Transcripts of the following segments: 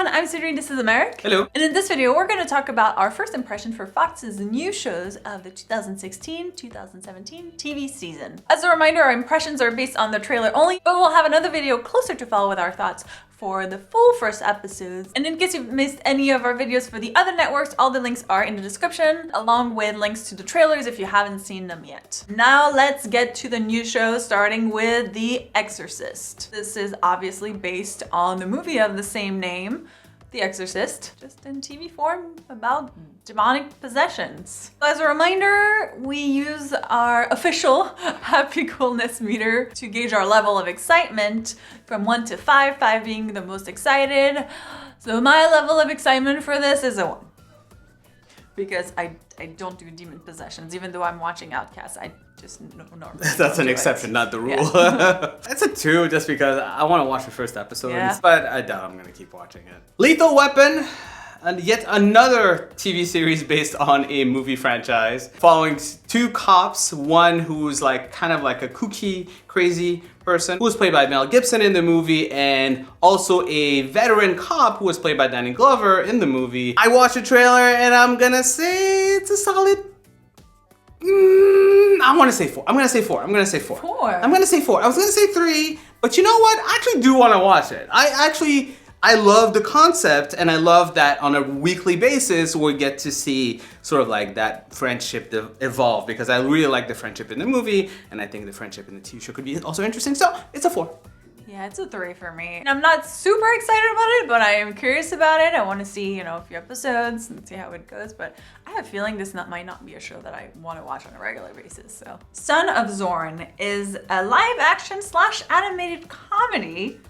everyone, I'm Sandrine, this is Americ. Hello. And in this video, we're going to talk about our first impression for Fox's new shows of the 2016-2017 TV season. As a reminder, our impressions are based on the trailer only, but we'll have another video closer to follow with our thoughts for the full first episodes. And in case you've missed any of our videos for the other networks, all the links are in the description, along with links to the trailers if you haven't seen them yet. Now let's get to the new show, starting with The Exorcist. This is obviously based on the movie of the same name, The Exorcist, just in TV form about demonic possessions. As a reminder, we use our official Happy Coolness meter to gauge our level of excitement from 1 to 5, 5 being the most excited. So my level of excitement for this is a 1. Because I don't do demon possessions, even though I'm watching Outcast. I just normally That's an exception, not the rule. Yeah. It's a 2 just because I want to watch the first episode, Yeah. but I doubt I'm going to keep watching it. Lethal Weapon, and yet another TV series based on a movie franchise, following 2 cops, one who's like kind of like a kooky, crazy person who was played by Mel Gibson in the movie, and also a veteran cop who was played by Danny Glover in the movie. I watched the trailer and I'm gonna say it's a solid I want to say 4. I'm gonna say 4. I'm gonna say 4. 4. I'm gonna say 4. I was gonna say 3, but you know what? I actually do want to watch it. I love the concept, and I love that on a weekly basis we get to see sort of like that friendship evolve, because I really like the friendship in the movie, and I think the friendship in the TV show could be also interesting. So it's a 4. Yeah, it's a 3 for me. And I'm not super excited about it, but I am curious about it. I want to see, a few episodes and see how it goes. But I have a feeling this might not be a show that I want to watch on a regular basis. So, Son of Zorn is a live-action / animated comedy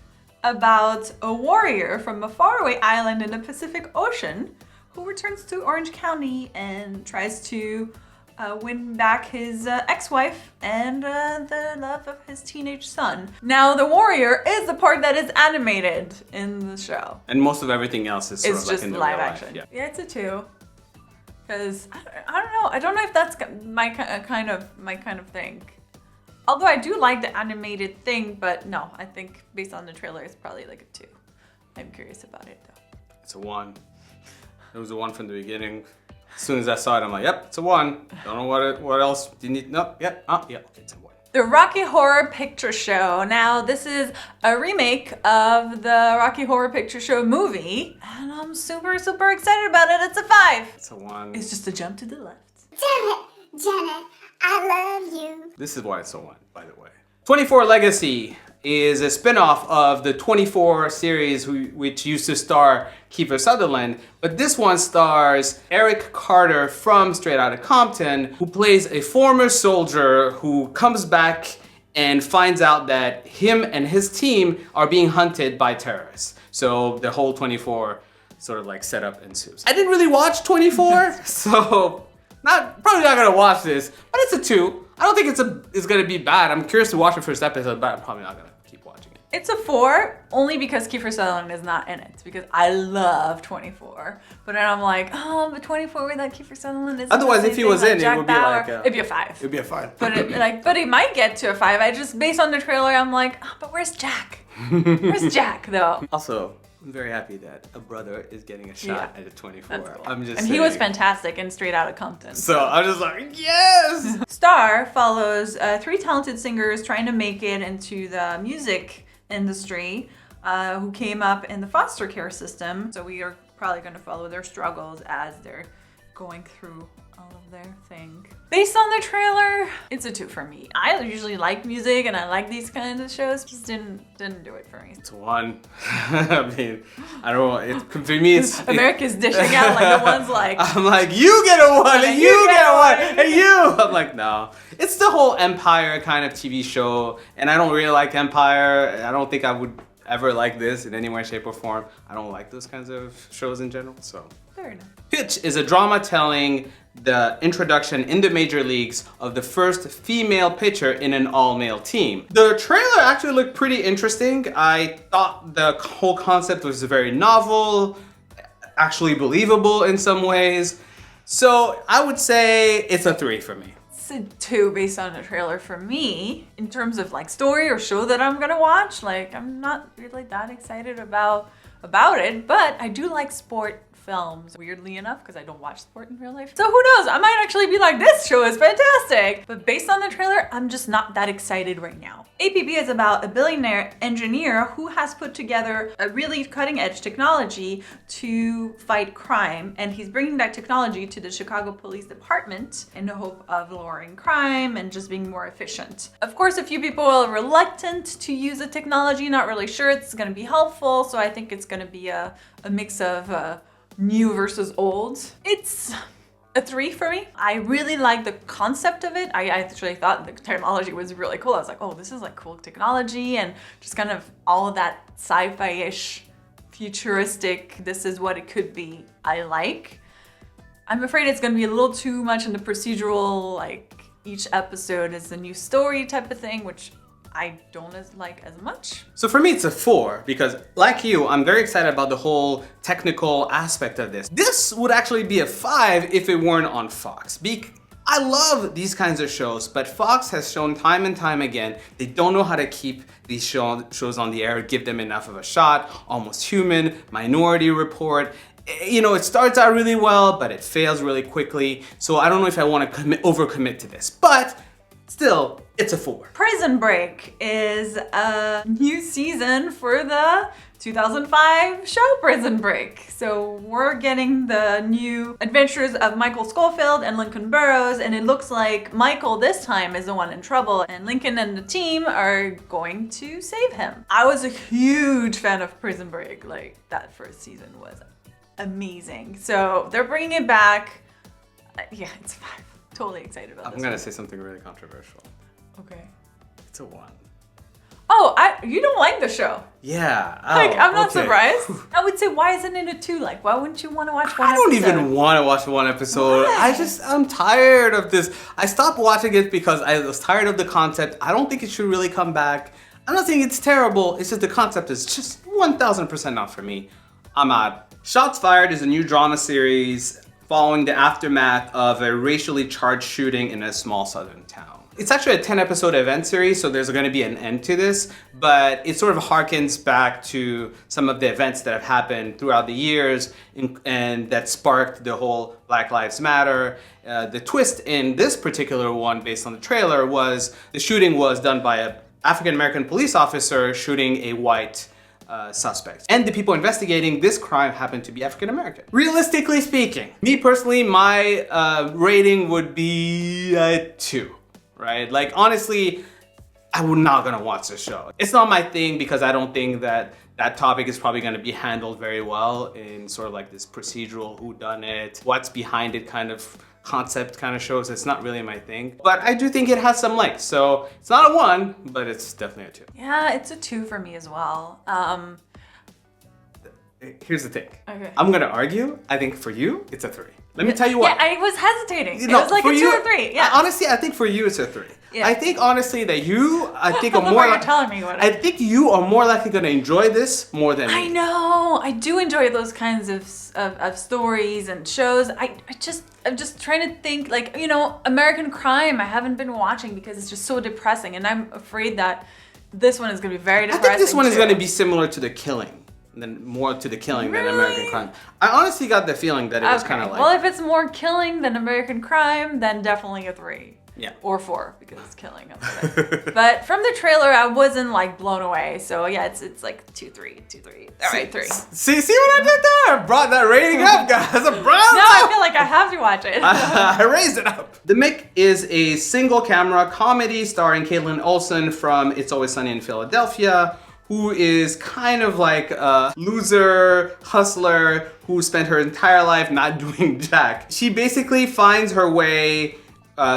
about a warrior from a faraway island in the Pacific Ocean who returns to Orange County and tries to win back his ex-wife and the love of his teenage son. Now, the warrior is the part that is animated in the show. And most of everything else is sort of like just in the live real action. life. Yeah, it's a 2. Because I don't know. I don't know if that's my kind of thing. Although I do like the animated thing, but no, I think based on the trailer, it's probably like a 2. I'm curious about it though. It's a 1. It was a 1 from the beginning. As soon as I saw it, I'm like, yep, it's a 1. Don't know what else do you need? Nope, yep, yeah, okay, it's a 1. The Rocky Horror Picture Show. Now, this is a remake of the Rocky Horror Picture Show movie, and I'm super, super excited about it. It's a 5. It's a 1. It's just a jump to the left. Damn it, Janet, I love you. This is why it's a 1, by the way. 24 Legacy is a spin-off of the 24 series which used to star Kiefer Sutherland, but this one stars Eric Carter from Straight Outta Compton, who plays a former soldier who comes back and finds out that him and his team are being hunted by terrorists. So the whole 24 sort of like setup ensues. I didn't really watch 24, so probably not gonna watch this, but it's a 2. I don't think it's gonna be bad. I'm curious to watch the first episode, but I'm probably not gonna keep watching it. It's a 4, only because Kiefer Sutherland is not in it, because I love 24. But then I'm like, oh, but 24 without Kiefer Sutherland is. Otherwise, if he was in, it would be like it'd be a 5. It'd be a 5. But he might get to a 5. I just, based on the trailer, I'm like, oh, but where's Jack? Where's Jack though? Also, I'm very happy that a brother is getting a shot at a 24. That's cool. I'm just and saying. he was fantastic in Straight Outta Compton. So I'm just like, yes! Star follows 3 talented singers trying to make it into the music industry who came up in the foster care system. So we are probably going to follow their struggles as they're going through all of their thing. Based on the trailer, it's a 2 for me. I usually like music and I like these kinds of shows. Just didn't do it for me. It's a 1. I mean, I don't know. For me, it's... America's dishing out like the ones like... I'm like, you get a 1 and you get a 1 and you! I'm like, no. It's the whole Empire kind of TV show, and I don't really like Empire. I don't think I would ever like this in any way, shape, or form. I don't like those kinds of shows in general, so... Fair enough. Pitch is a drama telling the introduction in the major leagues of the first female pitcher in an all-male team. The trailer actually looked pretty interesting. I thought the whole concept was very novel, actually believable in some ways. So I would say it's a 3 for me. It's a 2 based on the trailer for me. In terms of like story or show that I'm gonna watch, like I'm not really that excited about about it, but I do like sport films, weirdly enough, because I don't watch sport in real life. So who knows, I might actually be like, this show is fantastic. But based on the trailer, I'm just not that excited right now. APB is about a billionaire engineer who has put together a really cutting edge technology to fight crime. And he's bringing that technology to the Chicago Police Department in the hope of lowering crime and just being more efficient. Of course, a few people are reluctant to use the technology, not really sure it's gonna be helpful. So I think it's gonna be a mix of new versus old. It's a 3 for me. I really like the concept of it. I actually thought the technology was really cool. I was like, oh, this is like cool technology, and just kind of all of that sci-fi-ish, futuristic, this is what it could be, I like. I'm afraid it's gonna be a little too much in the procedural, like each episode is a new story type of thing, which I don't like as much. So for me, it's a 4 because, like you, I'm very excited about the whole technical aspect of this. This would actually be a 5 if it weren't on Fox. I love these kinds of shows, but Fox has shown time and time again they don't know how to keep these shows on the air, give them enough of a shot. Almost Human, Minority Report. You know, it starts out really well, but it fails really quickly. So I don't know if I want to overcommit to this, but still, it's a 4. Prison Break is a new season for the 2005 show Prison Break. So we're getting the new adventures of Michael Scofield and Lincoln Burrows, and it looks like Michael this time is the one in trouble, and Lincoln and the team are going to save him. I was a huge fan of Prison Break. Like, that first season was amazing. So they're bringing it back. Yeah, it's 5. Totally excited about this. I'm gonna say something really controversial. Okay. It's a 1. Oh, you don't like the show? Yeah. Like, I'm not surprised. I would say, why isn't it a 2? Like, why wouldn't you want to watch one episode? I don't even want to watch one episode. Why? I'm tired of this. I stopped watching it because I was tired of the concept. I don't think it should really come back. I'm not saying it's terrible. It's just the concept is just 1000% not for me. I'm out. Shots Fired is a new drama series following the aftermath of a racially charged shooting in a small southern town. It's actually a 10-episode event series, so there's going to be an end to this, but it sort of harkens back to some of the events that have happened throughout the years and that sparked the whole Black Lives Matter. The twist in this particular one, based on the trailer, was the shooting was done by an African-American police officer shooting a white suspects. And the people investigating this crime happen to be African American. Realistically speaking, me personally, my rating would be a 2, right? Like, honestly, I'm not gonna watch this show. It's not my thing because I don't think that that topic is probably gonna be handled very well in sort of like this procedural whodunit, what's behind it kind of concept kind of shows. It's not really my thing, but I do think it has some legs. So it's not a 1, but it's definitely a 2. Yeah, it's a 2 for me as well. Here's the thing. Okay. I'm gonna argue. I think for you, it's a 3. Let me tell you what. Yeah, I was hesitating. No, it was like for a 2 you, or 3. Yeah. Honestly, I think for you it's a 3. Yeah. I think honestly that I think are Look more. what you're telling me what I think you are more likely gonna enjoy this more than me. I know. I do enjoy those kinds of stories and shows. I'm just trying to think, like, you know, American Crime I haven't been watching because it's just so depressing, and I'm afraid that this one is gonna be very depressing. I think this one is too. gonna be similar to The Killing. Than more to The Killing than American Crime. I honestly got the feeling that it was kind of like. Well, if it's more Killing than American Crime, then definitely a 3. Yeah. Or 4 because it's Killing. But from the trailer, I wasn't like blown away. So yeah, it's like 2, 3, 2, 3. All right, 3. See what I did there? I brought that rating up, guys. Now I feel like I have to watch it. I raised it up. The Mick is a single camera comedy starring Caitlin Olsen from It's Always Sunny in Philadelphia, who is kind of like a loser, hustler, who spent her entire life not doing jack. She basically finds her way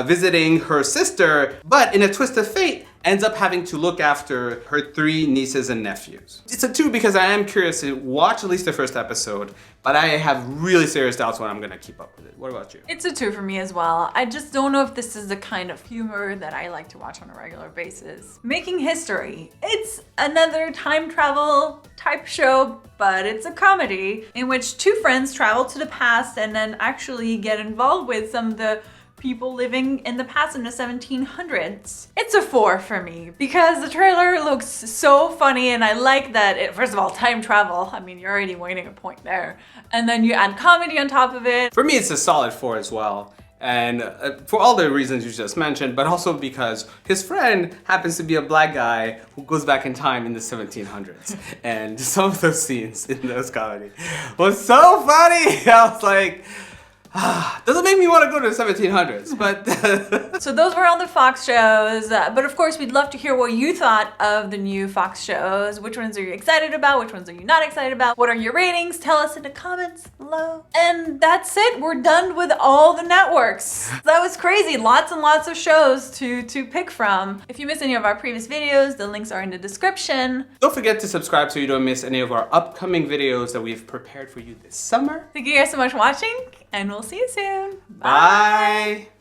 visiting her sister, but in a twist of fate, ends up having to look after her 3 nieces and nephews. It's a 2 because I am curious to watch at least the first episode, but I have really serious doubts when I'm gonna keep up with it. What about you? It's a 2 for me as well. I just don't know if this is the kind of humor that I like to watch on a regular basis. Making History. It's another time travel type show, but it's a comedy in which 2 friends travel to the past and then actually get involved with some of the people living in the past in the 1700s. It's a 4 for me because the trailer looks so funny and I like that it, first of all, time travel. I mean, you're already winning a point there. And then you add comedy on top of it. For me, it's a solid 4 as well. And for all the reasons you just mentioned, but also because his friend happens to be a black guy who goes back in time in the 1700s. And some of those scenes in those comedy was so funny. I was like, doesn't make me want to go to the 1700s, but... So those were all the Fox shows, but of course we'd love to hear what you thought of the new Fox shows. Which ones are you excited about? Which ones are you not excited about? What are your ratings? Tell us in the comments below. And that's it, we're done with all the networks. That was crazy, lots and lots of shows to pick from. If you missed any of our previous videos, the links are in the description. Don't forget to subscribe so you don't miss any of our upcoming videos that we've prepared for you this summer. Thank you guys so much for watching, and we'll see you soon. Bye.